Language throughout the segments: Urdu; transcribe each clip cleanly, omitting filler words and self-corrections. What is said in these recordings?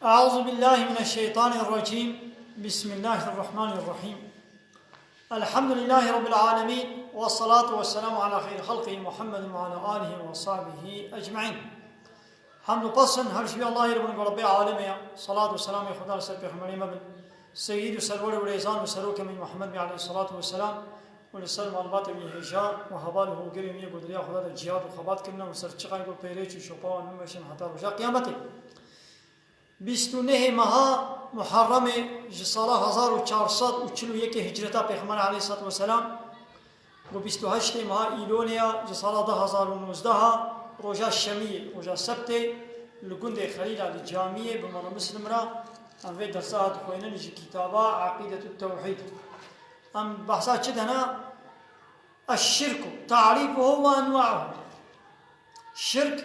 أعوذ بالله من الشيطان الرجيم. بسم الله الرحمن الرحيم. الحمد لله رب العالمين، والصلاة والسلام على خير خلقه محمد وعلى آله وصحبه أجمعين. حمد و پسند هر شبی الله رب رب العالمين، صلاة والسلام خدا سر پیغمبر مبن سيد و سرور و ريزان و سروك من محمد عليه الصلاة والسلام و لسر معلومات من هجار و حبال و گرمی گدریا خدا در جهاد و خبات کرنا و سر چقای کو پیره چو شپا و نمشن حتی رجا قیامته. 29 ماه محرم سال 1441 هجرتا پیغمبر علیه الصلاة والسلام و 28 ماه ایلونیا سال 2019 روزا شمیه روزا سبت لگند خلیل الجامعه بمن مسلم را ام في درسات خوينن جي كتابا عقيدة التوحيد ام بحثات شدنا الشرك تعريفه وانواعه. الشرك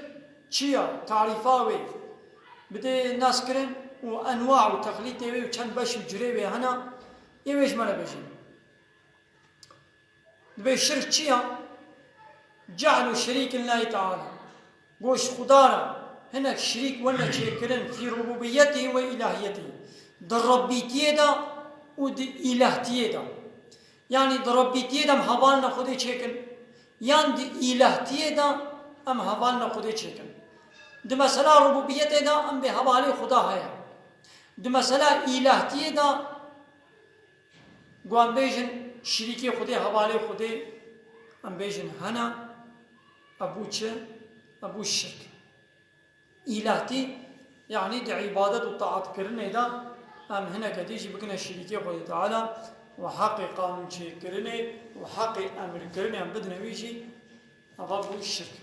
چيا تعريفاوي بده الناس كرن وانواع وتقليد وي وچند باش جريوي هنا يويش مالا بيجي دبي الشرك چيا جعل شريك الله تعالى گوش خدارا هناك شريك ولا شريكرن في ربوبيته وإلهيته در ربيتيه دا و در إلهتيه دا. يعني در ربيتيه دا مهبالنا خده چكن يعني در إلهتيه دا ام هبالنا خده چكن. در مسئلة ربوبيته دا ام بهبالي خدا هيا. در مسئلة إلهتيه دا قوان بيجن شريكي خده هبالي خده ام بيجن هنا أبو چه أبو الشرك. إلهتي يعني دي عبادة وطاعت كرنه دا أم هنا كديش بكنا الشريكي خود تعالى وحق قانون شيء كرنه وحق أمر كرنه أم بدنا ويجي أبو الشرك.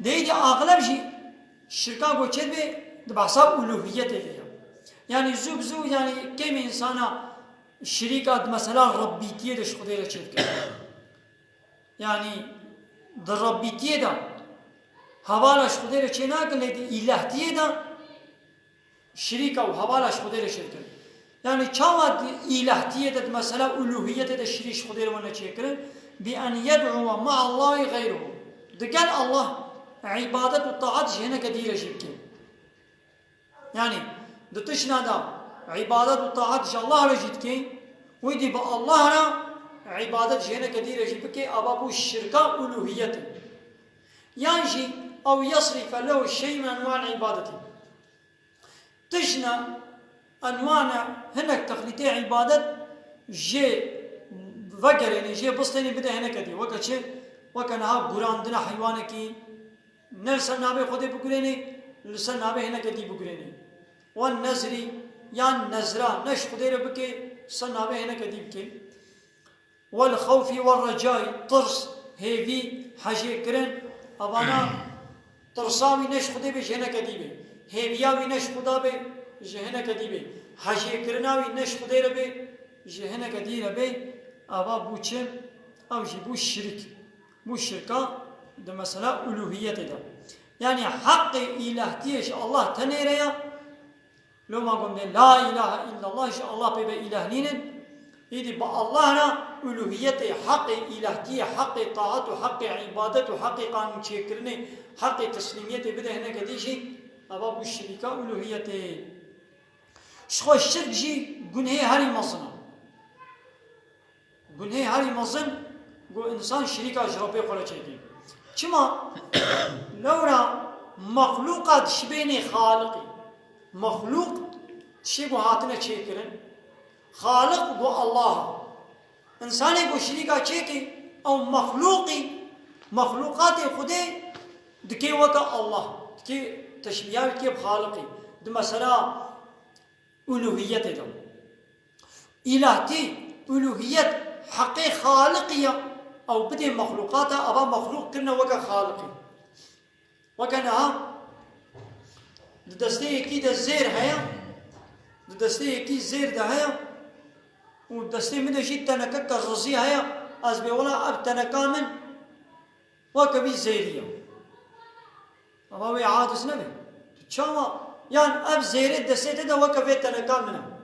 دي أغلب شيء الشركة قوشت بي دبعصاب ألوهيته دي. يعني زوب زو يعني كم إنسانا الشريكة مثلا ربيتيه دش خدير شرك. يعني در ربيتيه دا حوالش خودی چه نکن لیکن الهتیه دا شریک و حوالش خودی شرک. یعنی چند الهتیه دا مثلا الوهیت دا شریک خودی رو نچه کرد بأن يدعو مع الله غيره. دقال الله عبادت و طاعت جهنه كدير شرك. يعني دتشنا دا عبادت و طاعت جه الله رجيت كي ويدي با الله را عبادت جهنه كدير شرك أبابو الشركة الوهيته. يعني أو يصرف له شيء من أنواع العبادة. تجنا أنواع هناك تقليدية عبادة جي وقر يعني جي بسطيني بده هناك دي وقت شيء وكانها براندنا حيوانك نرسل نابه خده بقريني لسل نابه هناك دي بقريني والنزري يعني نزرا نش خده ربكي سل نابه هناك دي بكي والخوف والرجاء طرس هيفي حاجة كرن أبانا ترساوي نش خده به جهنه كديبه هيبياوي نش خدا به جهنه كديبه حاجه كرناوي نش خده ره به جهنه كديره به ابا بوچه او جي بو شرك بو شركا ده مساله الوهيته ده. يعني حق الهتيش الله تنيريا لو ما قلنا لا اله الا الله إن الله به اله نين يدي با الله را الوهيته حق الهتيه حق طاعت حق عبادت حق قانون چكرنه حق تسليميت بده هنا كديشي ابا بو الشركه الوهيته شخو الشرك جي گناه هاري مزنا گناه هاري مزن گو انسان شريكه اجربه قوله چيكي چما لورا مخلوقات شبيني خالقي مخلوق شي گو هاتنا چيكرن خالق گو الله انساني گو شريكه چيكي او مخلوقي مخلوقات خده دكي وكا الله دكي تشبيهات كي بخالقي ده مثلا ألوهيته ده إلهتي ألوهية حقي خالقية أو بدي مخلوقاتها أبا مخلوق كنا وكا خالقي وكنا دستي كي ده زير هيا دستي كي زير ده هيا ودستي من جيت تنكك الرزي هيا أزبي ولا أب تنكامن وكبي زيرية أما هو عادس نبي شاما يعني أب زيرة دسته ده وكفي تنكا منه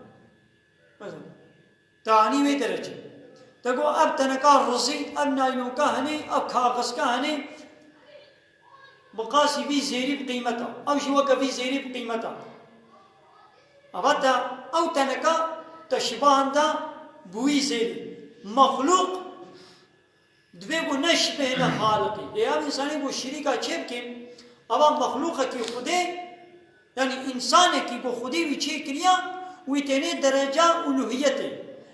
مثلا تعني وي درجة تقول أب تنكا رزي أب نايلو كهني أب كاغس كهني بقاسي بي زيري بقيمته أو شي وكفي زيري بقيمته أبدا أو تنكا تشبهان دا بوي زيري مخلوق دبيبو نشبه خالقي يا إنساني بو شريكا چه أبا مخلوقا كي خده يعني إنساني كي بو خده وي چه كريا ويتني درجة ألوهيته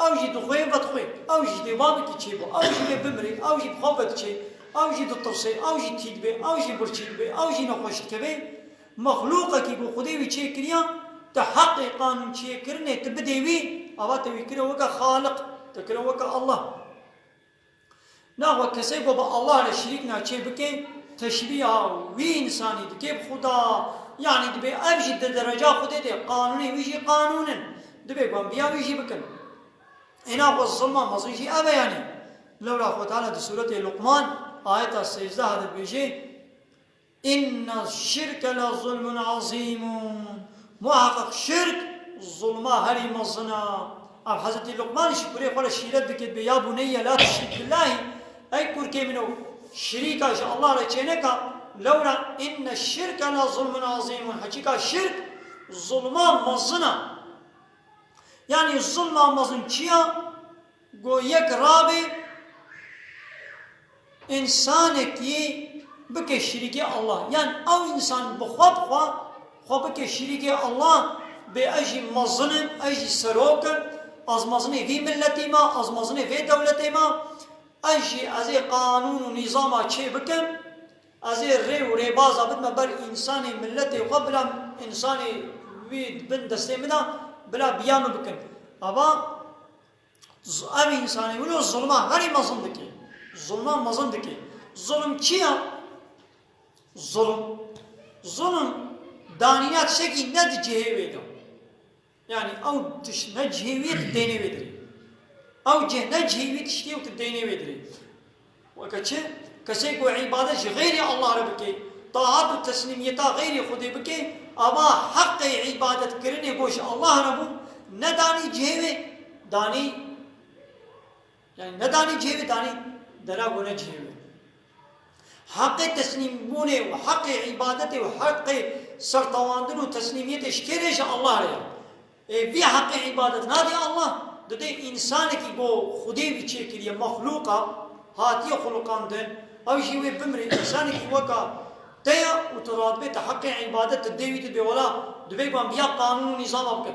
أو جي دخوي بتخوي أو جي دباب كيشيبو أو جي بمري أو جي بخوبت شيء أو جي دطرسي أو جي تيدبي أو جي برشيدبي أو جي نخوش كبي مخلوقة كي بخدي وشيء كريا تحقق قانون شيء كرني تبدي وي أبات ويكره وكا خالق تكره وكا الله نحو كسيبو بالله لشريكنا شيء بكي تشبيه وي إنساني دكيب خدا يعني دبي أبجد درجة خدي دي قانوني ويجي قانونا دبي قام بيا ويجي بكن هنا هو الظلم مزيجي أبا يعني لولا أخوة تعالى دي سورة لقمان آية السجدة هذا بيجي إن الشرك لظلم عظيم محقق شرك ظلمة هري مظنا أب حضرت لقمان شكوري قول الشيرات بكت بيا بني لا تشرك بالله أي كوركي منه شريكا شاء الله رجينك لولا إن الشرك لظلم عظيم حقيقة شرك ظلمة مظنا يعني الظلم مظن چيا گو یک رابع انسان کی بك شريك الله يعني او انسان بخواب خوا بك شريك الله باجي مظلم اجي سروك از مظني في ملتي ما از مظني في دولتي ما اجي ازي قانون ونظام چه بكم ازي ري وريباز بدنا بر انساني ملتي قبل انساني ويد بن دستي منا بلا بيام بكن أبا أبي إنساني ولو الظلمة هري مظن دكي ظلمة مظن دكي ظلم كيا ظلم دانيات شكي ند جهويدا يعني أو تش نجهويت ديني بدري أو جه نجهويت شكي وتديني بدري وكذا كسيكو عبادة غير الله ربكي طاعات التسليميتا غير خدي بكي أما حق عبادة كرني بوش الله ربو نداني جهوي داني يعني نداني جهوي داني درا بونا جهوي حق تسليم بونه وحق عبادته وحق سرطواندن وتسليميته شكريش الله ريا في حق عبادة نادي الله دي إنسان كي بو خدي بيچه كريا مخلوقا هاتي خلقان دن أو جيوي بمري إنسان كي وكا تيا وتراد حق عبادة الدوي تبي ولا دبي بام بيا قانون نظام أبكر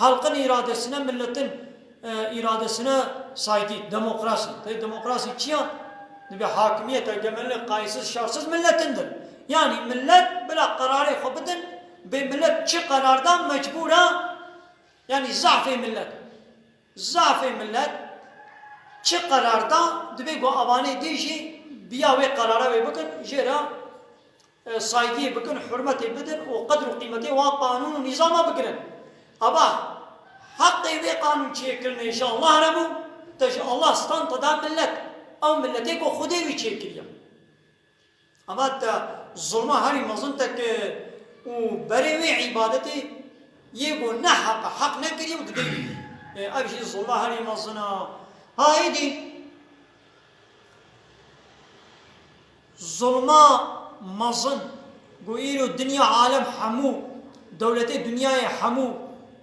halkın iradesine milletin iradesine saygı demokrasi tabi demokrasi çiya debê hakimiyet egemenlik kayıtsız şartsız milletindir yani millet bila kararı xubidin be millet çi karardan mecbura yani zafı millet çi kararda debê go avane dijî biya ve karara ve bakın jera saygı bakın hürmeti bidin o kadr kıymeti ve kanun nizama bakın ama hakkı ve kanun çekilme inşallah Rabbu taş Allah stan tada millet او ملتي کو خودي وي چيكريا اما تا ظلم هاري مزن تك و بري عبادتي يغو نحق حق نكري ودي ابشي ظلم هاري مزنا هايدي ظلم مزن گويرو دنيا عالم حمو دولتي دنيا حمو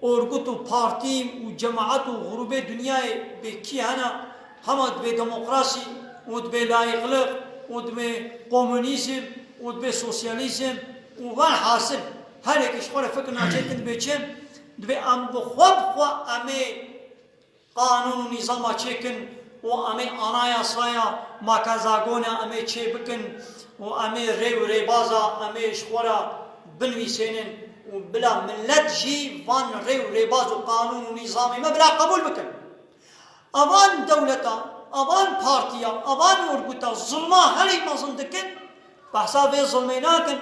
اورگوتو پارتي و جماعت و غروب دنيا بكي هنا همه به دموکراسی و به لایقلق و به کمونیسم و به سوسیالیسم و حاصل هر یکیش خود فکر ناچیتن بیچن به ام بخواب خوا امی قانون و نظام چکن و امی آنایاسایا مکازاگونه امی چه بکن و امی ری بازا امی شخورا بنویسینن و بلا ملت جی وان ری باز و قانون و نظامی ما بلا قبول بکن avan devleta, avan partiya, avan örgüta zulma her ikmasın dikin, bahsa ve zulmeynakin,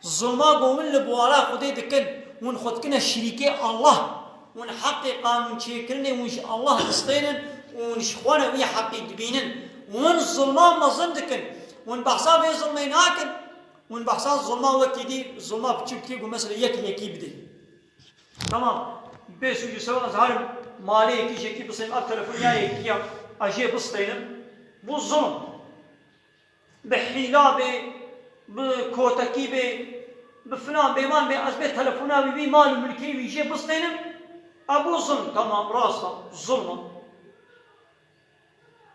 zulma gomil buara kudey dikin, un khudkine şirike Allah, ونحقق قانون شيكرني ونش الله تستينن ونشخوانا ويا حقي دبينن ون الظلمان مظندكن ون بحصا في ظلميناكن ون بحصا الظلمان وقت دي الظلمان بتشوف كيف مثلا يكي بدي تمام بس يجي سواء ظهر مالي يكي بصين التلفون يا يكي أشي بستينن بو الظلم بحيلة بكوتكي بفلان بمان بأزبي تلفونا بي مال ملكي ويجي بستينن أبو ظلم تمام راسا ظلم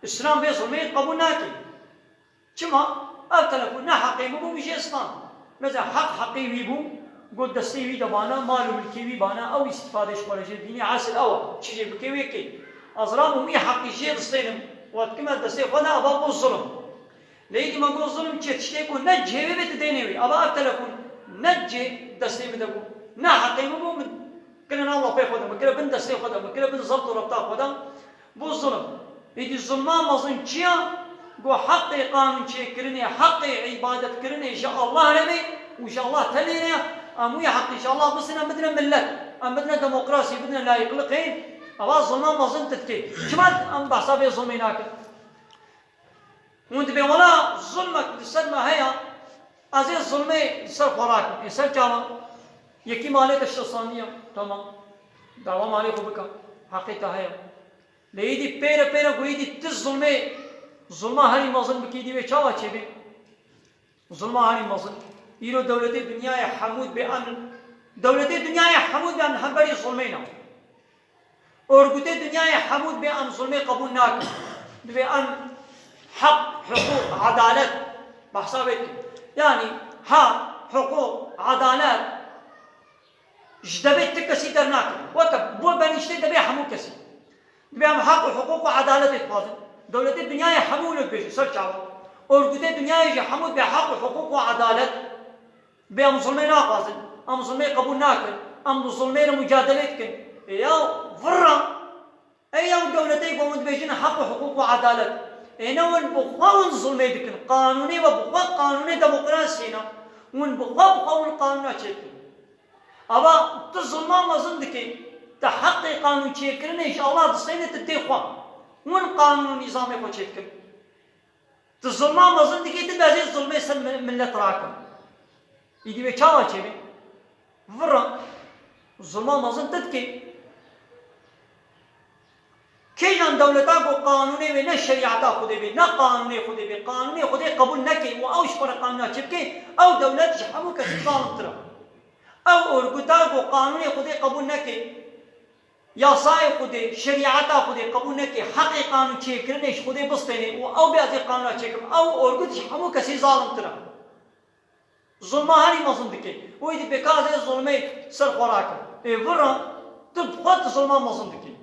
إسلام بي ظلمي قبول ناكي كما التلفون نا حقي مو بيجي إسلام مثلا حقي ويبو قد دستي وي دبانا مال ملكي وي بانا أو استفادة شوالة ديني عاسل أول شيء بكي ويكي أزرام ومي حقي جي دستينم واتكما دستي خدا أبا الظلم ليدي ما قول الظلم تشتيكو نجي بيت دينيوي أبا التلفون نجي دستي بدبو نا حقي مو من كلنا الله في خدا مكلا بن دستي خدا مكلا بن ضبط وربطا خدا بو الظلم ليدي الظلمان مظلم تشيا قو حقي قانون تشيكرني حقي عبادة كرني إن شاء الله ربي وإن شاء الله تلينا أمو يا حقي إن شاء الله بس أنا بدنا ملت أم بدنا ديمقراطية بدنا لا يقلقين أبا الظلمان مظلم تتكي كما أم بحسابي ظلميناك وانت بي ولا ظلمك لسد ما هي أزي الظلمي لسد خوراك لسد جاما يكي مالك الشخصانية تمام دعوة مالك بك حقيقة هي ليدي بيرا قويدي تظلمي ظلمة هاري مظلم بكيدي بي چاوا چه بي ظلمة هاري مظلم إيرو دولتي دنيا حمود بأن دولتي دنيا حمود بأن همبري ظلمينا أرغوتي دنيا حمود بأن ظلمي قبول ناك بأن حق حقوق عدالة بحسابك يعني حق حقوق عدالة جدبت تكسي درناك وكب بو بنشتي دبي حمو كسي دبي حق حقوق وعدالة يتفاضل دولة الدنيا حمول بيجي سرچاو أرغوتي الدنيا يجي حمود بحق حقوق وعدالة بي مسلمين ناقازن أم مسلمين قبول ناكل أم مسلمين مجادلة كن يا فرا أي دولتي قومت بيجين حق حقوق وعدالة إنا ونبغى ظلمي دكن قانوني وبغى قانوني ديمقراطينا ونبغى قول قانون أشيكن أبا تظلم ما ظندكي تحقق قانون شيكن إن شاء الله تصير تتيقوا ون قانون نظامي كو شيكن تظلم ما ظندكي تبازي ظلمي سن من لتراكم يدي بيشاوا شيء فرا ظلم ما ظندكي كيان دولتا کو قانوني و نه شریعتا خودی بی نه قانوني خودی بی قانوني خودی قبول نکی و اوش پر قانونا چپکی او دولت همو کسی ظالم ترا او ارگوتا کو قانوني خودی قبول نکی یاسای خودی شریعتا خودی قبول نکی حق قانون چی کرنش خودی بستنی و او بیازی قانونا چکم او ارگوت همو کسی ظالم ترا ظلمه هری مزندکی و ایدی بکاز ظلمه سر خوراکم ورا تب خود ظلمه مزندکی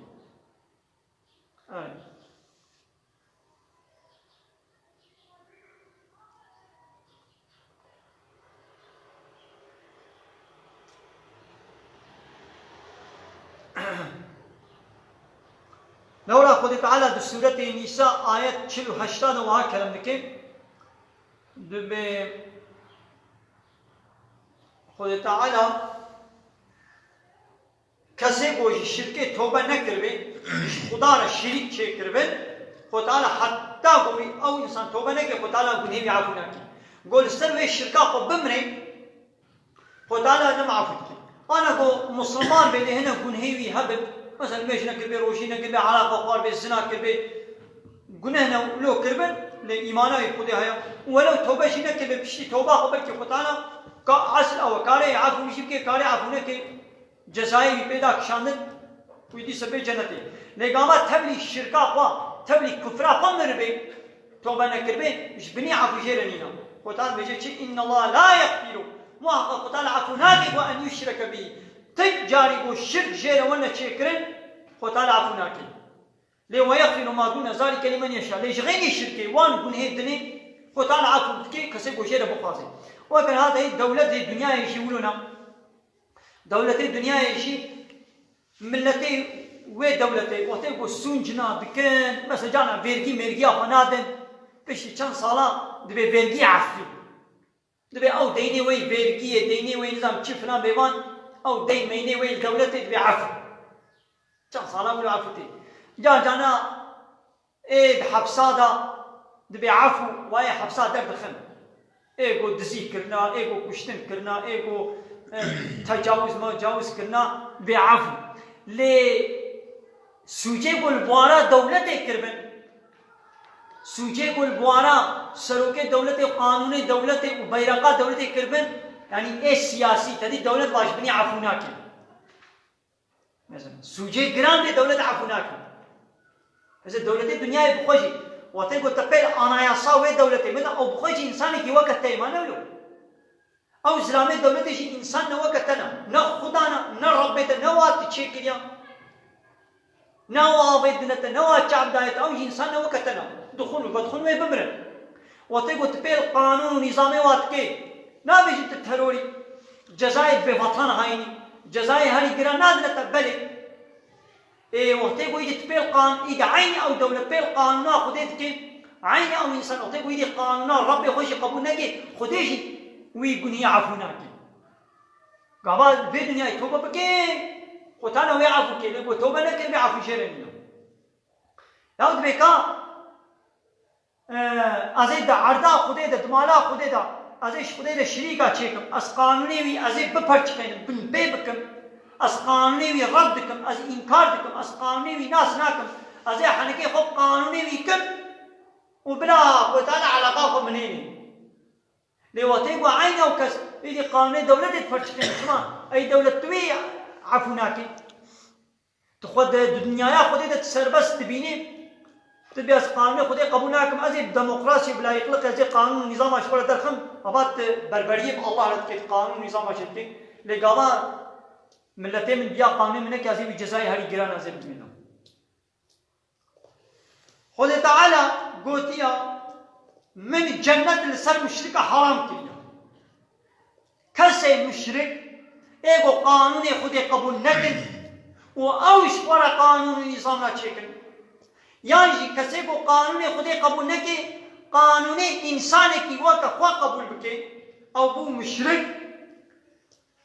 لولا خود تعالى في سورة النساء آية 48 وها كلام دكين دبي خود تعالى کسی کوئی شرکت توبه نکرده خدا را شریک چه کرده خود تعالی حتی کوئی او انسان توبه نکرده خود تعالی گناهی عفو نکرده گول سر و شرکا خود بمره خود تعالی نم عفو کرده آنا کو مسلمان بده هنه گناهی وی هبب مثلا میش نکرده روشی نکرده علاقه خوار به زنا کرده گناه لو کرده لایمانای خودی هیا ولو توبه شی نکرده بشی توبه خود بلکه خود تعالی کا اصل او کاری عفو میشه که کاری عفو نکرده جزایی پیدا کشاندن ویدی سبی جنتی لگاما تبلی شرکا خوا تبلی کفرا خوا مربی توبه نکربی مش بنی عفو جیرنینا خودتان بجه چی ان الله لا یغفر محقق خودتان عفو ناکی و ان یشرک بی تجاری و شرک جیر ونه چی کرن خودتان عفو ناکی لی و یغفر ما دون ذلك لمن یشاء لیش غیر شرکی وان گنه دنی خودتان عفو بکی کسی گو جیر بخوازی وكان هذا دولة الدنيا يشيولنا دولة الدنيا يشي ملتي ودولتي وقتي سونجنا بكن مثلا جانا فيرجي مرجيا فنادن بشي كان صلاة دبي فيرجي عفو دبي او ديني وي فيرجي ديني وي نظام شفنا بيوان او دين ميني وي دولتي دبي عفو چند سالا ولو عفوتي جانا ايه حبسا دا دبي عفو واي حبسا در دخن ايگو دزی کرنا ايگو کشتن کرنا ايگو تجاوز ما جاوز کرنا بعفو لي سوجي بوارا دولت کربن سوجي بوارا سروك دولت قانون دولت وبيرقا دولت کربن يعني ايه سياسي تدي دولت واجبني عفوناك مثلا سوجي جرام دولت عفوناك مثلا دولت الدنيا بخوجي وتقول تقبل أنا يا صاوي دولتي من أو بخوجي إنساني كي وقت تيمان ولو أو إسلامي دولتي شيء إنسان نوقتنا نا خدانا نا ربنا نوات تشيكليا نوابدنا نوات شعب دايت أو إنسان نوقتنا دخول بدخول ما بمرن وتقول تقبل قانون ونظام واتكي نا بيجي تتهروري جزائر بوطن هايني جزائر هاي جرا نادنا تقبلي إيه وتيجو يجي تبيل قانون إذا عيني أو دولة تبيل قانون خديتك عيني أو إنسان وتيجو يجي قانون ربي خوشي قبول نجي خديجي ويقول هي عفوناك قبل بدنيا توبة بكي وتانا ويا عفو كي لقوا توبة نكر بعفو شرني ياود بكا أزيد عرضا خديدا دمالا خديدا أزيش خديدا شريكا شيكم أس قانوني وي أزيد ببرشكين بنبيبكم أس قانوني وي ردكم أز إنكاركم أس قانوني وي ناس ناكم أزي حنكي خب قانوني وي كم وبلا وتانا علاقاكم منين لواتيقوا عينا وكس يدي قانوني دولة تفرشكين شما أي دولة توي عفوناكي تخد الدنيا خديدا تسربس تبيني تبي أس قانوني خدي قبولناكم أزي ديمقراطية بلا يقلق أزي قانون نظام أشبار درخم أبات بربرية الله ردك قانون نظام أشبار لقابا ملتين من بيا قانون منك أزي بجزائي هاري جيران أزي بمنا خدي تعالى قوتيا من الجنة لسر مشركة حرام كريا كسي مشرك ايقو قانوني خدي قبول نكن وأوش ورا قانون نظام لا تشكل يعني كسي کو قانون خدای قبول نکي قانوني انسان کی وقت خوا قبول بکي او بو مشرك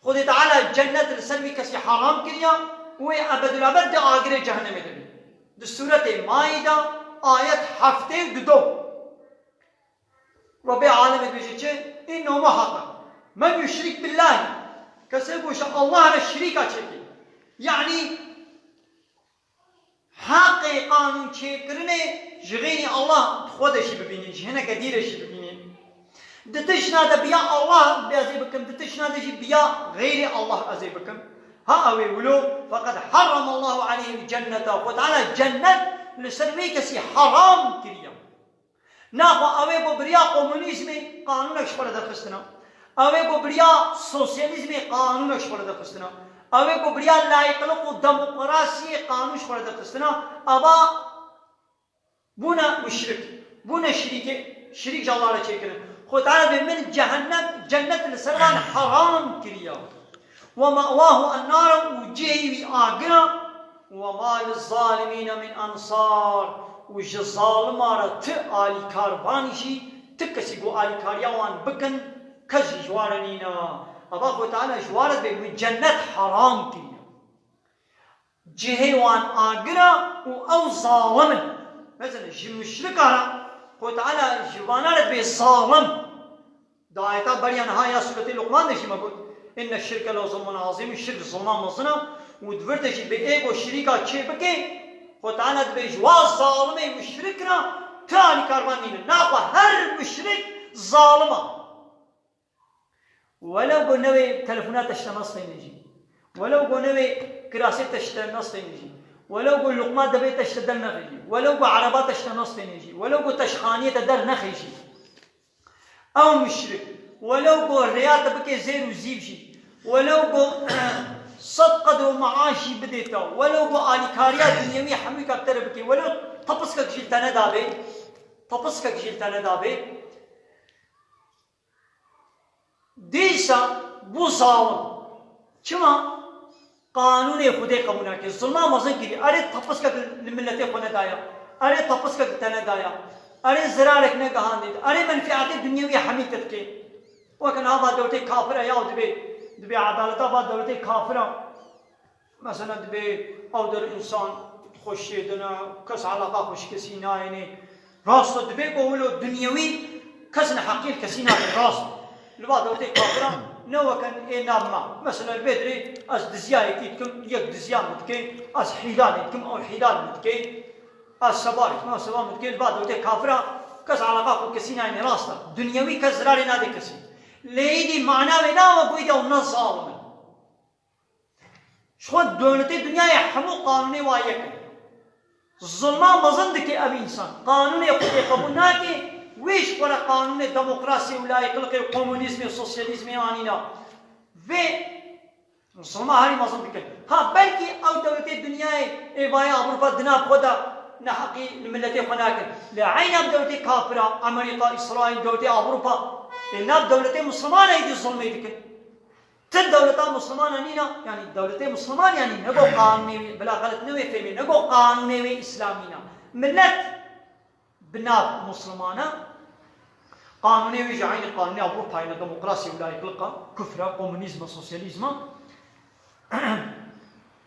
خدای تعالی جنت السلبي كسي حرام كريا و ابد الابد آخر جهنم دبي دي سوره مائده آيات هفته دو رب العالمين بيجي انه محقق من يشرك بالله كسي کو الله الشريك چكي يعني حق قانون چکرنه جغيني الله خودش ببینی جهنه کدیرش ببینی دتشنا ده بیا الله بیازی بکم دتشنا ده بیا غیر الله ازی بکم ها اوی ولو فقد حرم الله عليه الجنة وتعالى جنة لسروي كسي حرام كريم ناخو اوی بو بریا کمونیسم قانونش پر دخستنا اوی بو بریا سوسیالیسم قانونش پر دخستنا اوه کو بریا لایقلق و دموکراسی قانونش فرد قستنا ابا بونا مشرك بونا شريك جلالة چكرن خود تعالى من جهنم جنة لسران حرام كريا ومأواه النار وجهي آقنا وما للظالمين من أنصار وج ظالمارة آلي كاربانشي تكسي قو آلي كاريوان بكن كج جوارنينا الله تعالى جوارت من جنة حرام كريا جهوان آقرا أو ظالم مثلا مشركا الله تعالى جوانات بظالم دعايتا بريان هاي سورة لقمان دشي ما قلت إن الشرك لظلم عظيم الشرك ظلم مظلم ودورتشي بإيغو شريكا چه بكي الله تعالى بجواز ظالم مشركنا تاني كاربانين ناقوا هر مشرك ظالمه ولو قو نوي تلفونات تشتا نصف ينجي ولو قو نوي كراسي تشتا نصف ينجي ولو قو لقمات دبي تشتا در نخيجي ولو قو عربات تشتا نصف ينجي ولو قو تشخانية در نخيجي او مشرك ولو قو الرياضة بكي زير وزيبشي ولو قو صد قدر معاشي بديتا ولو قو آليكاريات دنيوية حمي كابتر بكي ولو تبسكك جلتانا دابي تبسكك جلتانا دابي دیسا بو ظالم چما قانون خودی قبول نکرد ظلم مزن کردی اره تپس کا ملت خونه دایا اره تپس کا تنه دایا اره زرارک نه گهان دید اره منفعت دنیوی حمیت کی وکن آباد دولت کافر یا دبی عدالت آباد دولت کافر مثلا دبي او در انسان خوشی دنا کس علاقه خوش کسی ناینه راست دبي قولو دنیوی کس نحقیل کسی ناینه راست لبعض وقتی کافران نو كان نام مثلا البدري از دزياي كيتكم يك دزيان متكي از حيدان يتكم او حيدان متكي از سبارك ما سبا متكي بعد وقت كافرة كز علاقة كسينا يعني راستا دنيوي كزراري نادي كسي ليدي معناه بنا وقويدا ونص ظالما شو دولتي الدنيا يحمو قانوني وايك الظلمة مظندك ابي انسان قانوني قبولناكي ويش ولا قانون الديمقراطية ولا يقلق الكومونيزم والسوسياليزم يعنينا في الظلمة هاري ما ظندك ها بلكي او دولتي الدنيا ايبايا اوروبا دنا بخدا نحقي الملتي خناكن لعين دولتي كافرة امريكا اسرائيل دولتي اوروبا ناب دولتي مسلمان ايدي الظلم يدك تن دولتان مسلمان نينا يعني دولتي مسلمان يعني نقو قانوني بلا غلط نوي فهمي نقو قانوني اسلامينا ملت بناب مسلمانه قانوني ويجي عين القانوني اوروبا هنا ديمقراطية ولا يقلقها كفرة كومونيزم سوسياليزم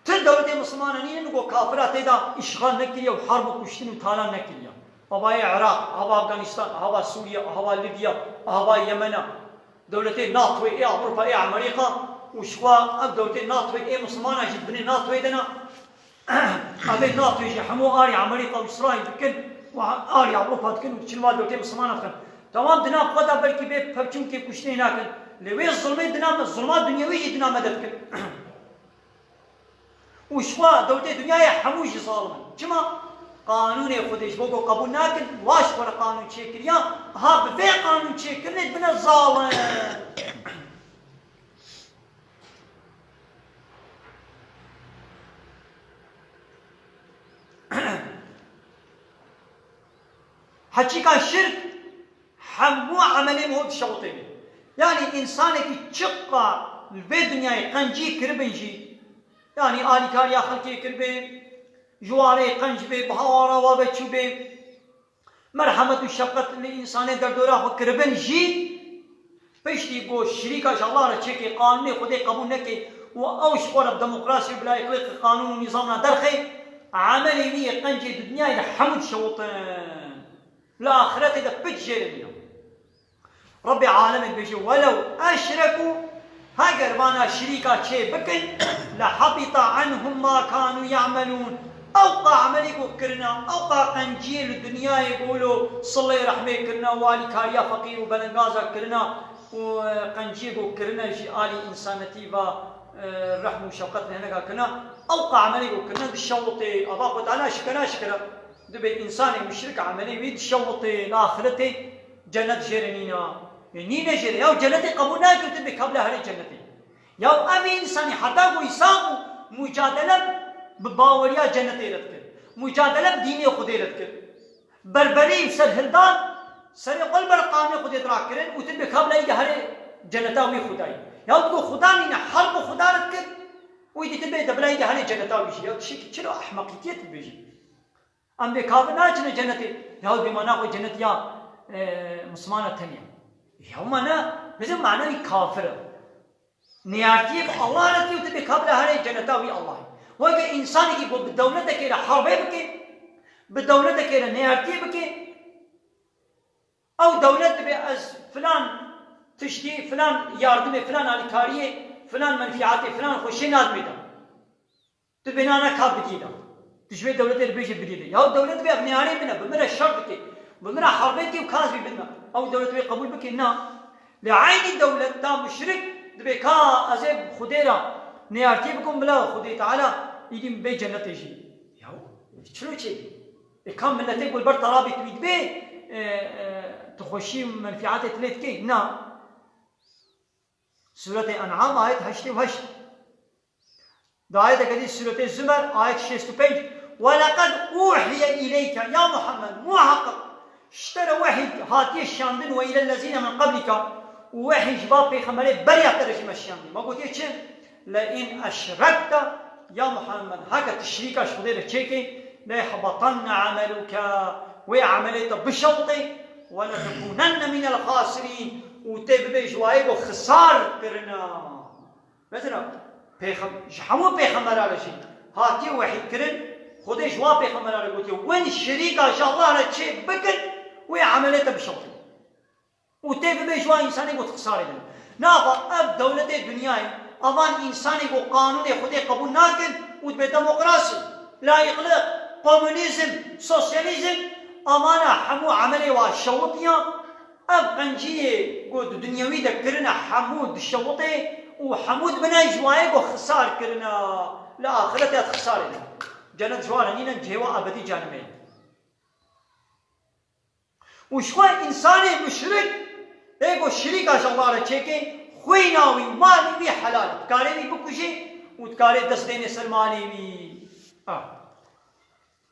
تن دولتي مسلمانه نينا نقو كافرات ايدا اشغال نكريا وحرب وكشتين وتالان نكريا هوا العراق هوا افغانستان هوا سوريا هوا ليبيا هوا اليمن دولتي ناطو اي اوروبا اي امريكا وشوا دولتي ناطو اي مسلمانه جد بني ناطو ايدنا ابي ناطو يجي حمو اري امريكا واسرائيل بكن واري اوروبا تكن وشنو دولتي مسلمانه كن تمام دنا قدا بلكي بي فبچون كي كشتي هناك لوي الظلم دنا الظلمات دنيوي دنا مدد كن وشوا دولتي الدنيا حموش ظالما كما قانون خودش بوگو قبول ناكن واش ور قانون چيكريا ها بفي قانون چيكرنت بنا ظالم حقيقة الشرك حمو عملي مهود شوطين يعني إنسانك تشقى البي دنياي قنجي كربنجي يعني آلي كاريا خلقي كربن جواري قنج بي بهوارا وابتشو بي مرحمة الشفقة الإنسان در دورا كربن جي بيشتي بو شريكة الله را چكي قانوني خودي قبول نكي وأوش قرب ديمقراطية بلا يقلق قانون ونظامنا درخي عملي مية قنجي الدنيا حمد شوطين الآخرة إذا بتجيرنا ربي عالم بيجي ولو أشركوا هاجر بانا شريكا شيء بكن لحبط عنهم ما كانوا يعملون أوقع عملي كرنا أوقع قنجيل الدنيا يقولوا صلي رحمه كرنا والي كاريا فقير وبلنغازا كرنا وقنجيل كرنا جي آلي إنسانتي رحمه وشوقتنا هنا كرنا أوقع عملي كرنا بالشوطي أضافت على شكرا دبي إنسان مشرك عملي ويد شوطي الآخرتي جنة جيرنينا نينا جيري ياو جنتي قبولنا قلت بك قبل هذه جنتي ياو أبي إنساني حتى هو يساقو مجادلة بباوريا جنتي رتكر مجادلة بديني خدي رتكر بربري سر هلدان سر قلب القانون خدي دراكرن وتبي قبل هذه جنتا وي خداي ياو تقول خدا نينا حرب خدا رتكر ويدي تبي دبلاي هذه جنتا ويجي ياو شيء كذا أحمقية بيجي أم بكابنا جنة جنتي ياو بمعنى هو جنتيا مسلمانة تانية يوم أنا مثل معنى كافر نياتي الله نتي وتبي قبل هذه جنتاوي الله وإذا إنسان يقول بالدولة كيرا حربي بكي بالدولة كيرا نياتي بكي أو دولة تبي أز فلان تشتي فلان ياردمي فلان عليكارية فلان منفعاتي فلان خوشي نادمي دا تبي أنا كاب بديدا تشبه دولة البيجي بديدا يا الدولة تبي أبنياني بنا بمرة الشرط بكي بمرة حربيتي وكاز بنا أو دولة تبي قبول بكي نا لعين الدولة تا مشرك تبي كا أزيب خديرا نيارتي بكم بلا خدي تعالى يجي بي جنة يجي ياو شنو شيء كم من تقول برطرابي تبي بي تخشي منفعات تلت كي نا سورة أنعام آية 88 دعاية كذي سورة الزمر آية 65 ولقد أوحي إليك يا محمد محقق اشترى وحي هاتي الشاندن وإلى الذين من قبلك ووحي جباب في خمالي بريا ترجم الشاندن ما قلت يتشن لئن أشركت يا محمد هكا تشريك أشخدير تشيكي ليحبطن عملك وعملت بشوطي ولتكونن من الخاسرين وتبي جوايب وخسار كرنا مثلا همو پیغمبران شی هاتی وحید کرن خودش وا پیغمبران گوتی وین شریک الله را چه بکن و عملیت بشوطی و تی ببیش وا انسانی گوت خساره دن ناقا اب دولت دنیای اوان انسانی گو قانون خودی قبول نکن و به دموکراسی لایقلق کمونیسم سوسیالیسم امانه همو عملی و شوطیا اب قنجی گو دنیوی دکرنا حمود شوطی و حمود بنا جوایه گو خسار کرنا لآخرت خساره جنت جوارا نینا جهوا ابدی جانمه و شو انسانی مشرک ایگو شریک آش الله را چیکه خوی ناوی مالی بی حلال کاری بی بکشی و کاری دست دین سرمانی بی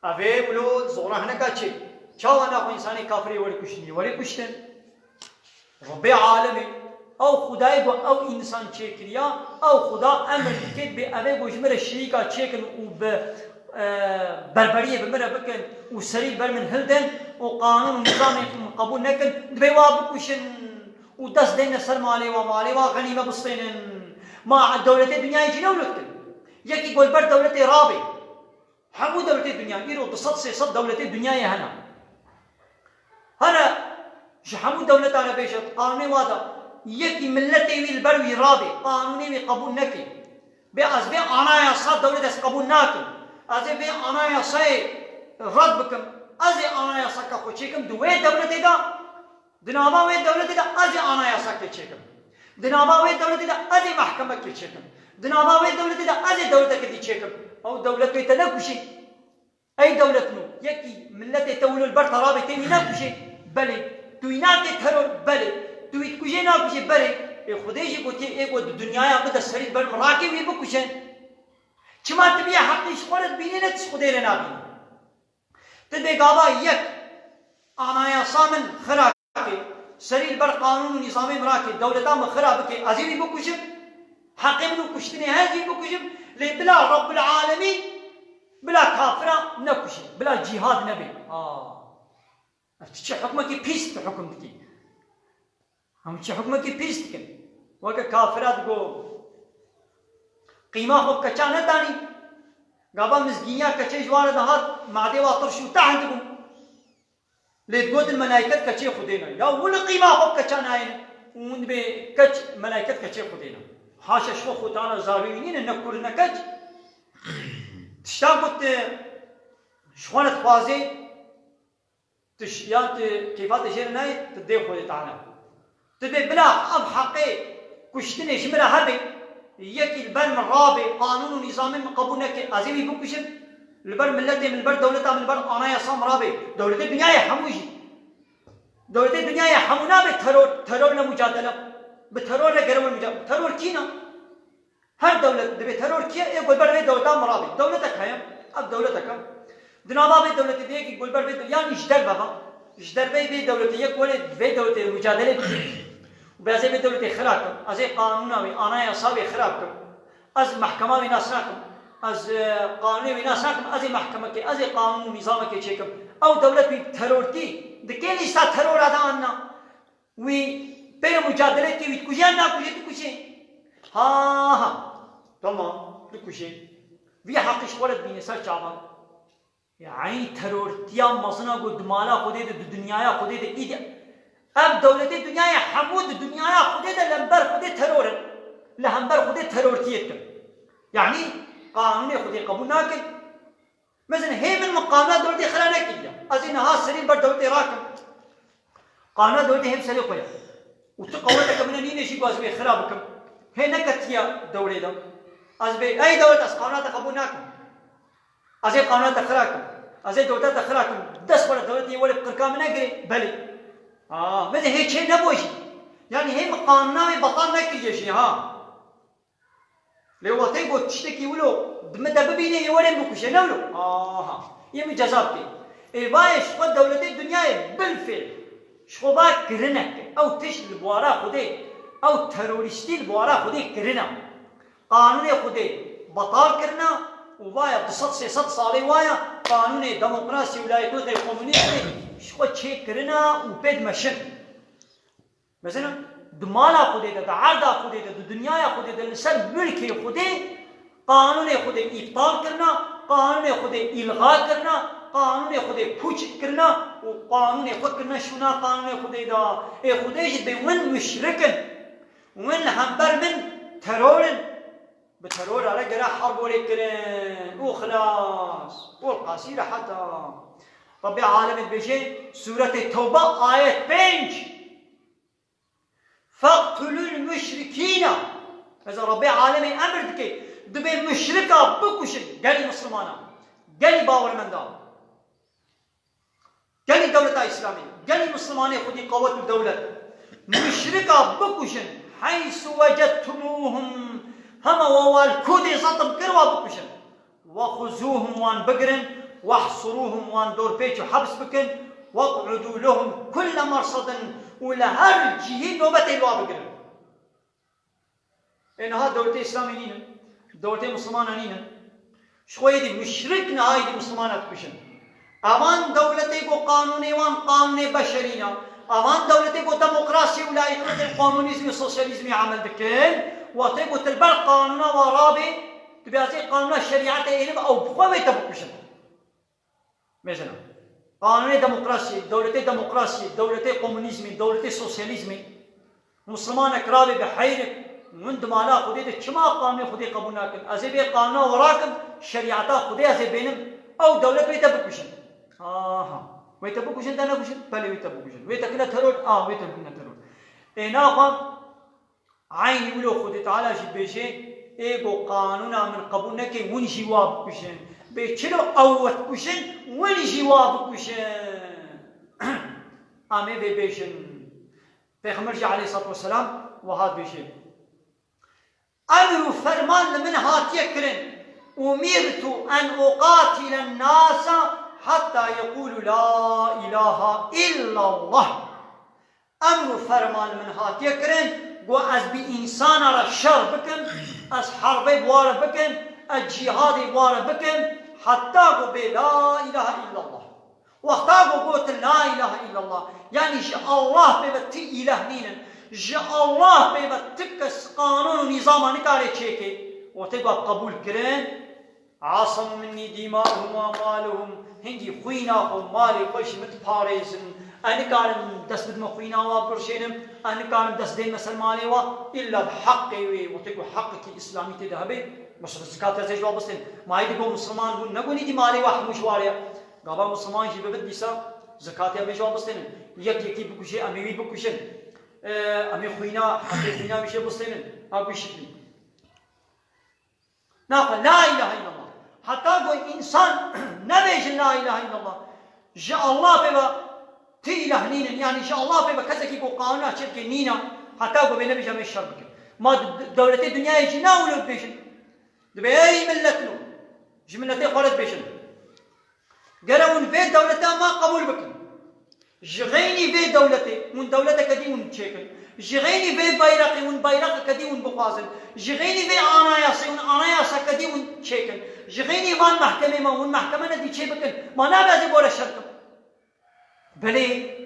اوه بلو زوره نکا چی چاوانا خو انسانی کافری ولی کشنی ولی کشتن رب عالمی او خدای گو او انسان چه کریا او خدا امر کد به اوه گوش مره شریکا چیکن و به بربریه بمره بکن و سریع برمن هلدن و قانون و نظام قبول نکن دبیوا بکشن و دست دین سر مالی و غنیمه بستینن ما دولت دنیای چی نولد کن یکی گل بر دولت رابی همو دولت دنیا ایرو 200 دولت دنیای هنا همو دولت آن بیشت قانونی وادا یکی ملتی وی البروی رابی قانونی وی قبول نکی از بی آنایا صد دولت از قبول نکن از بی آنایا صد رد بکم از آنایا صد که خود چیکم دوی دولت دا دناما وی دولت دا از آنایا صد که چیکم دناما وی دولت دا از محکمه که چیکم دناما وی دولت دا از دولت که دی چیکم او دولت وی تنکوشی ای دولت نو یکی ملت تولو البر ترابی تیمی نکوشی بله توی ناکی ترور بله توی کجی نکوشی بله خودشی گوتی ایگو دنیای بده سرید بر مراکی وی بکوشن چما تبیه حقیش خورد بینی نتش خودی را نبینی تبی گابا یک آنایا سامن خراکی سرید بر قانون و نظام مراکی دولتا مخرا بکی ازی وی بکوشن حقی منو کشتنی هزی بکوشن لی بلا رب العالمین بلا کافرا نکوشی بلا جهاد نبی چه حکمه کی پیست حکم دکی هم چه حکمه کی پیست کن وقت کافرات گو قیمه خوب کچا ندانی گابا مزگینیا کچه جوار دهات معده واطر شو تحت بو لید گود الملائکت کچه خودینا یا ول قیمه خوب کچا ناین اون به کچ ملائکت کچه خودینا حاشا شو خودانا زاروینین نکور نکچ تشتا قلت شوانت خوازي تشيات كيفات جير ناي تدي خوي تعالى تدي بلا اب حقي كشتني شمرا هبي يكي البر من رابي قانون ونظام من قبولك ازيبي بكشن البر ملتي من البر دولتها من البر انا يا صام رابي دولة الدنيا يا حموجي دولة الدنيا يا حمونا بترور لمجادله بترور لقرب المجادله ترور كينا هر دولة دبي ترور كيا يقول بر دولتها مرابي دولتك هيا اب دولتك دنابا بي دولة ديك يقول بر يعني جدر بابا جدر بي دولة يك ولد بي دولة المجادله وبازي بي دولة خراكم ازي قانوناوي انا يا صابي خرابكم از محكمه ناسناكم از قانوني ناسناكم ازي محكمه كي ازي قانون نظامك كي چيكم او دولة بي ترورتي دكيل استا ترور ادانا وي بي مجادله كي ويتكوجانا كوجي ها تمام تكوشي في حقش ولد بين سر چاوان يعني ترورتيا مصنا قد مالا خديد الدنيا خديد ايد اب دولت الدنيا حمود الدنيا خديد لمبر خديد ترور لهمبر خديد ترورتيتكم يعني قانون خديد قبول ناكل مثلا هي من مقامات دولتي خلانا كيا ازينها سرين بر دولتي راكم قانون دولتي هم سري قوي وتقولك من ني نشي باز بي خرابكم هي نكتيا دولة دم أزبي أي دولة قانونات قبول ناكم أزي قانونات خراكم أزي دولة خراكم دس ولا دولة ولا بقركام نجري بلي مثل هيك شيء نبوشي يعني هي قانونات بطال نكتي شيء لو تيجوا تشتكي ولو بمدى ببيني يورين بكوشة نولو يمي جزابتي إيبايش قد دولة الدنيا بالفعل شخوبات كرنك أو تشل بوارا خدي او تروریستی بوارا خودی کرنا قانون خودی بطال کرنا و باید 200 سالی وایا قانون دموکراسی ولایتوت کمونیستی شو چه کرنا و پید مشن مثلا دمالا خودی ده عرضا خودی ده دنیای خودی ده لسر ملک خودی قانون خودی ابطال کرنا قانون خودی الغا کرنا قانون خودی پوچ کرنا و قانون خود کرنا شونا قانون خودی دا ای خودیش به من مشرکن ومن همبر من ترورن بترور على جرا حرب ولكن وخلاص والقصيرة حتى رب العالمين بيجي سورة التوبة آية 5 فاقتلوا المشركين إذا رب العالمين أمر دكي دبي مشركة بكوشن قالي مسلمانا قالي باور من دا قالي دولة إسلامية قالي مسلماني خدي قوة الدولة مشركة بكوشن حيث وجدتموهم هما ووال كودي زطم كروا بكوشن وخذوهم وان بقرن واحصروهم وان دور بيت وحبس بكن واقعدوا لهم كل مرصد ولا هر جهين نوبتي لوا بقرن إن هذا دولة إسلامية دولة مسلمانة شوية دي مشركنا هاي دي مسلمانات بكوشن أمان دولتي كو قانوني وان قانون بشرينا أمان دولتي كو ديمقراطية ولا يقصد الكومونيزم والسوسياليزم عمل بكن وتيجوا تلبر قانون ورابي تبيعتي قانون الشريعة إلهم أو بقوة تبكشن مثلا قانون ديمقراطية دولة كومونيزم دولة سوسياليزم مسلمان كرابي بحيرك من دمالا خدي ده كما قانون خدي قبولناكم أزبي قانون وراكم شريعة خدي أزبي بينهم أو دولة بيتبكشن ويتبكشن ده نبكشن بل ويتبكشن ويتكنا ترور ويتكنا ترور إناقا عين يقولوا خدي تعالى جبيشي إيجو قانونا من قبولنا كي ون جواب كشن بيشلو أوت كشن ون جواب كشن آمي بيشن پیغمبر عليه الصلاة والسلام وهذا بيشن أمر فرمان لمن هاتي كرن أمرت أن أقاتل الناس حتى يقولوا لا إله إلا الله أمر فرمان من هاتي كرن و از بی انسان را شر بکن از حرب بوار بکن از جهاد بوار بکن حتی گو به لا اله الا الله وقتا گو گوت لا اله الا الله یعنی جا الله بیبتی اله نینن جا الله بیبتی کس قانون و نظام نکاره چیکه و تگو قبول کرن عاصم منی دیماؤهم و اموالهم هنگی خوینا و مالی خوش متپارزن أنا كان دست بدم خوينا وبرشينم أنا كان دست دين مسلماني إلا بحق وتقول حقك الإسلامي تذهبي مش الزكاة زي جواب بسين ما يدقوا مسلمان ونقولي دي مالي واحد مشواريا قابا مسلمان جيب بيت بيسا زكاة يا بيجواب بسين يكي بكوشي أمي بكوشين أمي خوينا حق خوينا بيشي بسين أبو شكلي نقول لا إله إلا الله حتى قول إنسان نبيج لا إله إلا الله جاء الله بما تيله نينا يعني إن شاء الله بيبقى كذا كي قانونا شركة نينا حتى أقول بينا بيجامع الشركة ما دولة الدنيا يجينا ولا بيشن دبي أي ملتنا جملتي خالد بيشن قالوا في دولتها ما قبول بكم جغيني في دولتي من دولتك كدي من تشيكل جغيني في بايرقي من بايرق كدي من بقازل جغيني في أناياسي من أناياسا كدي من تشيكل جغيني ما المحكمة ما من محكمة ندي تشيبكل ما نابع بولا الشركة بلي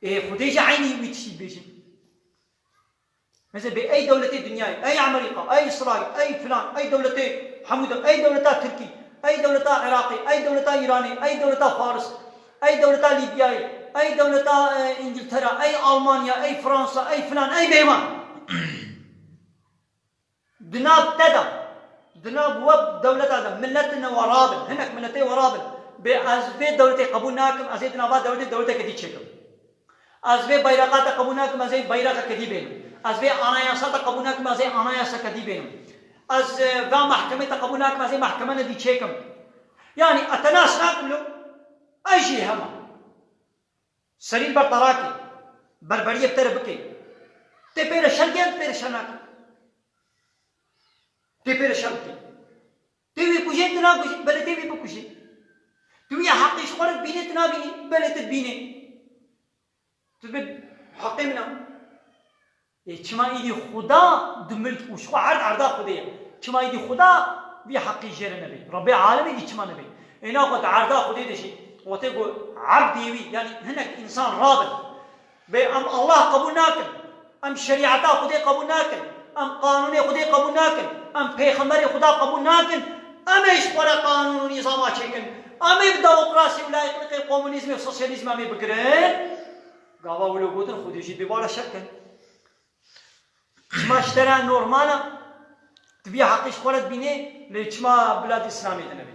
خديجة عيني ويتشي بيجي مثلا بأي دولة الدنيا أي أمريكا أي إسرائيل أي فلان أي دولة حمودة أي دولة تركي أي دولة عراقي أي دولة إيراني أي دولة فارس أي دولة ليبيا أي دولة إنجلترا أي ألمانيا أي فرنسا أي فلان أي بيمان دناب تدا دناب وب دولة هذا ملتنا ورابل هناك ملتي ورابل بأزبي دولة قبولناكم أزيد نبات دولة كدي تشكل أزبي بيرقات قبولناكم أزيد بيرقة كدي بينهم أزبي أناياسات قبولناكم أزيد أناياسا كدي بينهم أز با محكمة قبولناكم أزيد محكمة ندي تشكل يعني أتناس ناكم له أي شيء هما سرين برطراكي بربرية بتربكي تبير شرقين تبير شناك تبير شرقي تبي كوجين تنا كوجين بل تبي بكوجين تبي حقي شغلك بيني تنا بيني بل تبيني تبي حقي منا كما يدي خدا دملت وشو عرض خديه كما يدي خدا بي حقي جير النبي ربي العالمين يدي كما نبي هنا قد عرض خديه دشي وتقول عبد يوي يعني هناك انسان راضي بأم الله قبولناكم ام شریعتا خودی قبول ناکن، ام قانون خودی قبول ناکن، ام پیغمبر خدا قبول ناکن، امش خورا قانون و نظام چکن، امی دموکراسی و لایقلق کمونیسم و سوسیالیسم امی بگرن، گاوا ولو گوتن خودیشی بیبارا شکن. چما اشترا نورمالا تبي حقيش خورت بيني ليشما بلاد اسلامي تنبي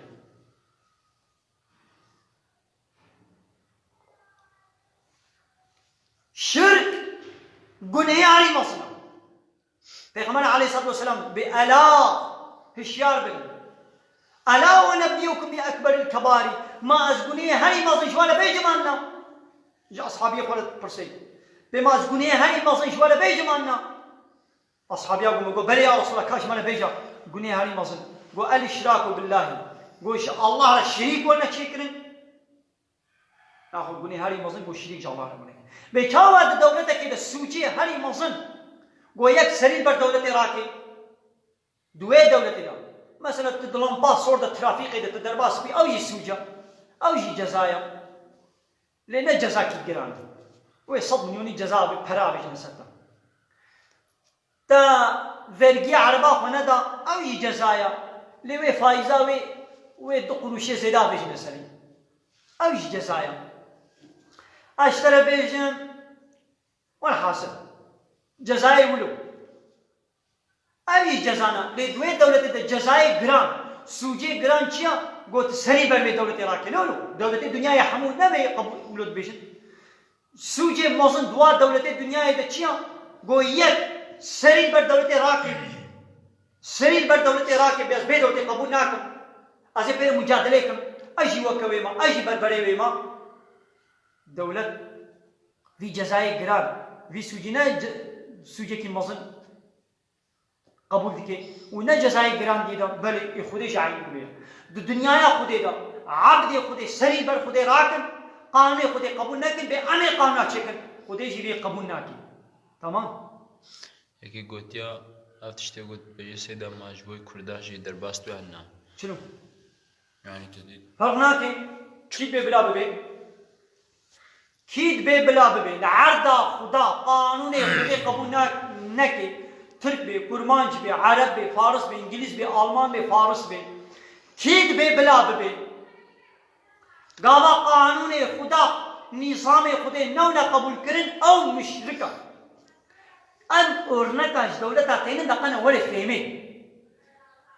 شرك قنياري مصنع پیغمبر عليه الصلاه والسلام بألا هشيار بن ألا ونبيكم بأكبر الكبار ما أزقنيه هاي مصنع ولا بيجمعنا جاء أصحابي خورت برسي بما أزقنيه هاي مصنع ولا بيجمعنا أصحابي يقولوا بلي يا رسول الله كاش ما نبيجا قولي هاري مظن قول الإشراك بالله قول الله الشريك ولا شيكرن ناخذ قولي هاري مظن قول شريك الله ربنا بيكاواد دولتك إذا السوجية هاري مظن قول يك سرير بر دولة راكي دوي دولتنا مثلا تدلون باس صورة ترافيق إذا تدرباس بي أو يسوجة أو يجي جزايا لأن جزاك الجيران ويصد مليوني جزاء ببرابج نستا تا vergi عربا خوندا او ی جزایا لوی فایزا و دو قروش زیاده بجن سری او ی جزایا اشترى بجن والحاصل جزاي ولو او ی جزانا لدوی دولت ده جزاي گران سوجي گران چیا گوت سری بر دولت عراق لولو دولت دنیا حمود نبي قبول بجن سوجي موزن دوا دولت دنیا ده چیا گو یک سرير بر دولت راكب سرير بر دولت راكب بس بي دولت قبول ناكم ازي بير مجادليكم اجي وكويما اجي بربريما دولت في جزائر قرار في سوجينا سوجي كي مظن قبول ديكي ونا جزائر قران ديدا بل يخودي شعيب بيه الدنيا يا خودي دا عبد يا خودي سرير بر خودي راكب قانون يا خودي قبول ناكن بي انا قانون چكن خودي جي قبول ناكن تمام یکی گوتیا افتشته گوت به سیدا ماجبوی کرداجی در باست وعنا شنو يعني تدي فرق ناكن كيد بي بلا ببي كيد بي بلا ببي لعرضا خدا قانوني خودي قبول ناكي ترك بي كرمانج بي عرب بي فارس بي انجليز بي آلمان بي فارس بي كيد بي بلا ببي قاوا قانوني خدا نظام خودي نونا قبول كرن او مشركه ان اورنكاش دولتا تين دقنا ولا فهمي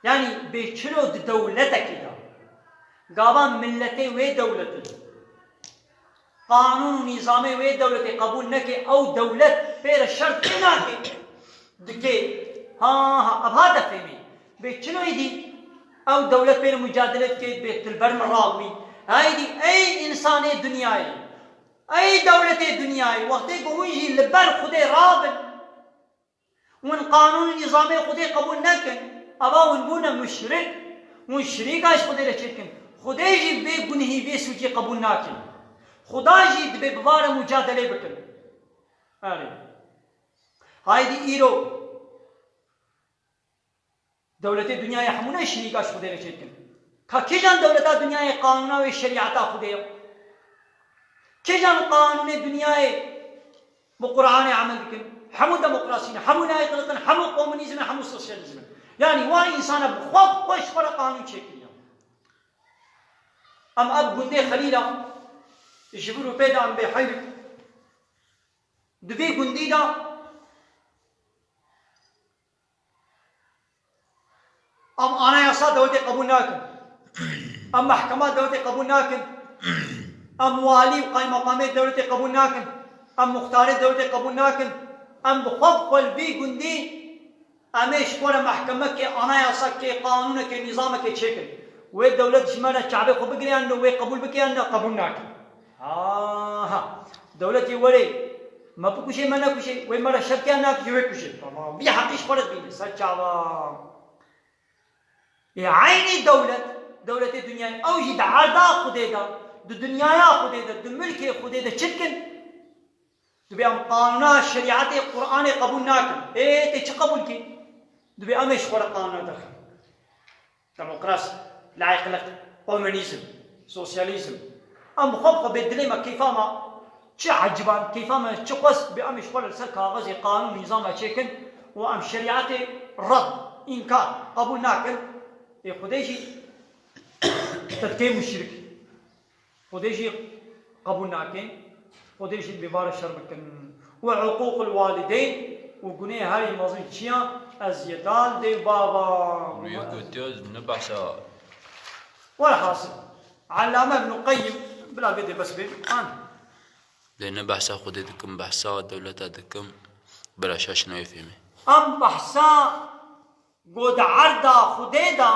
يعني بيشلو دولتك كده قابا ملتي وي دولتي قانون نظامي وي دولتي قبول نكي او دولت بير الشرط ناكي دكي ها اب هذا فهمي بيشلو يدي او دولت بير مجادلة كي بيت البرم الراضي هايدي اي انسان دنياي اي دولة دنياي وقت يجي لبر خدي رابط وان قانون نظامي خودي قبول نكن ابا ونبونا مشرك مشرك ايش خودي لشركن خودي يجي بي گنهي بي سوجي قبول ناكن خدا يجي بي ببار مجادله بكن هايدي ايرو دولت الدنيا يحمونا شريك ايش خودي لشركن كيجان دولت الدنيا قانونا والشريعه خودي كيجان قانون الدنيا بقرآن عمل بكن حمو ديمقراطية حمو لايقلتن حمو كومونيزم حمو سوسياليزم يعني واي انسان بخوف خوش فرا قانون شكليا ام اب گنده خليلا جبرو بيدا ام بحير دبي گندي دا ام انا يسا دولتي قبول ناكن ام محكمات دولتي قبول ناكن ام والي وقايم مقامات دولتي قبول ناكن ام مختارات دولتي قبول ناكن ام بخوف قلبي گندي امش كورا محكمة كي انا يسا كي قانون كي نظام كي شكل وي دولت جمالة شعبي خو بقري انه وي قبول بكي انه قبول ناكن دولتي ولي ما بكو شيء ما ناكو شيء وي مرة شركي انك يوكو شيء تمام بي حقيش فرد بيني سجاوا عيني دولة الدنيا او جي دعادا خديدا دو دنيا خديدا دو ملكي خديدا شكل دبي ام قانون شريعت قرآن قبول ناكن ايه تي قبول كي دبي امش خور قانون داخل ديمقراطي لايقلق كومونيزم سوسياليزم ام خب بدلي ما كيفما چه عجبان كيف ما تشخص بأمش قول سر كاغذ قانون نظام أشيكن وأم شريعة رد إنكار قبول ناكل خديشي تدكي مشرك خديشي قبول ناكل خديشي ببار الشر بكن وعقوق الوالدين وقني هاي مظن شيا أزيدال دي بابا روی گوتیا نبحثا ولا حاصل علامة ابن القيم بلا بدي بس لأن بحثا خودی دکم بحثا دولتا دکم بلا شاش نوی فهمه ام بحثا قد عرضا خديدا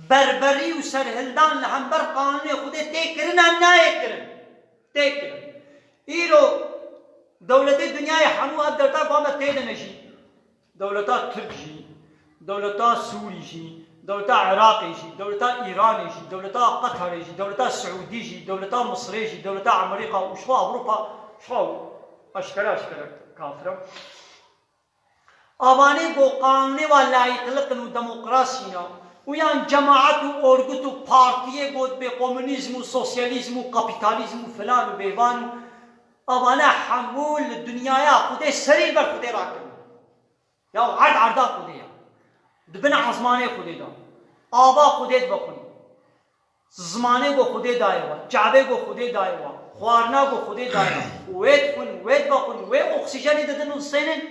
بربري وسرهلدان لهمبر قانوني خدي تيكرنا نايكرن تيكرن إيرو دولة الدنيا حمو أبدلتا قامت تيدا نشي دولتا تركي دولتا سوري دولتا عراقي دولتا إيراني دولتا قطري دولتا سعودي دولتا مصري دولتا أمريكا وشو أوروبا شو أشكرا كافرة أباني بو قانوني واللايقلق ديمقراسينا ويان جماعت و ارگت و پارتیه بود به کمونیسم و سوسیالیسم و کپیتالیسم و فلان و بیوان أبانا حمول الدنيا خدي سرير بر خدي راكب يا عرضا خدي دبنا عزمانه خدي دا آبا خدي بخوني زمانه گو خدي دايوا جعبه گو خدي دايوا خوارنا گو خدي دايوا ويد خون ويد بخون وي اكسجين ددن السنن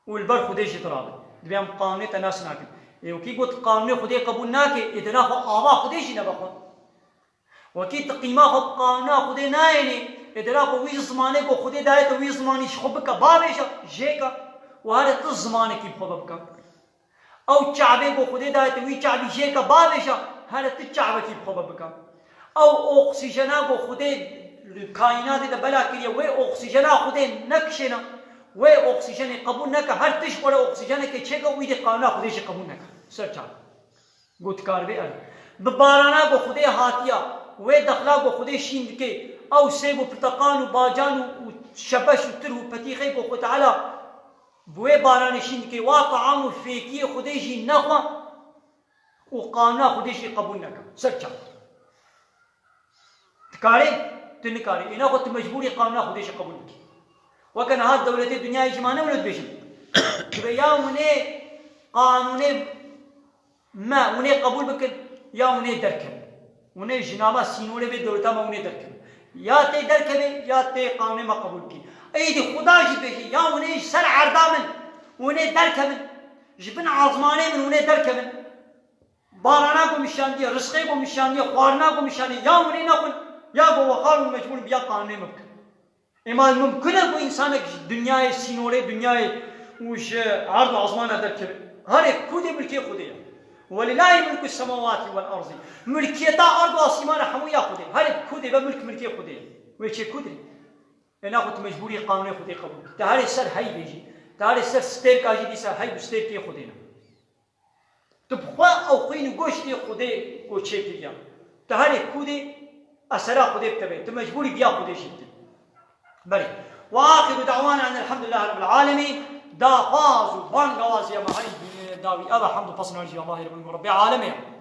والبر خدي شتراب دبيام قانون تناس ناكل وكي قلت قانون خدي قبول ناكي ادراك آبا خدي شي نبخون وكي تقيمه قانون خدي نايني ادراك وي زمانه گو خدي دايت وي زماني شخبك بابيش جيكا وهذا الزمانه كي بخبك او شعبه گو خدي دايت وي شعبي جيكا بابيش هذا الشعب كي بخبك او اكسجينا گو خدي الكائنات ده بلا كريه وي اكسجينا خدي نكشنا وي اكسجين قبول نك هر تش ولا اكسجين كي چيكا وي دي قانون خدي شي قبول نك سرچا گوت کار به ببارانا گو خدي هاتيا وي دخلا گو خدي شيند كي او سيب وبرتقال وباجان وشبش وترو بتيخي گو تعالى بوي باران شيند كي وطعام فيكي خدي شي نخوا وقانون خدي شي قبول نك سرچا تكاري تنكاري انا قلت مجبوري قانون خدي شي قبول نك وكان هذا دولة الدنيا يجمعنا ولا تبيشن يا وني قانون ما وني قبول بك يا وني دركب وني جنابه سينوله به دولتا ما وني دركب يا تي دركب يا تي قانون ما قبول کی ايدي خدا جي به يا وني سر عردامن وني دركب جبن عظمانه من وني دركب بارانا کو مشان دي رزقي کو مشان دي خوارنا کو مشان دي يا وني نقول يا بو وقار مجبور بيا قانون ممكن إما ممكن أن إنسانك دنيا سينوري دنيا وش عرض عظمان هذا الكبير هذا كودي ملكي خديه ولله ملك السماوات والأرض ملكيتا أرض وسمان حمويا خديه هذا كودي بملك ملكي خديه وش كودي أنا قلت مجبوري قانوني خديه قبول تعال السر هاي بيجي تعال السر ستير كاجي دي سر هاي بستير كي خدينا تبخوا أو قين قوش دي خديه قوشي كيا تعال كودي أسرع خديه بتبعي تمجبوري بيا خديه شديد بري واخر دعوانا ان الحمد لله رب العالمين دا فاز وبان غوازي ما هي داوي هذا حمد فصل الله رب العالمين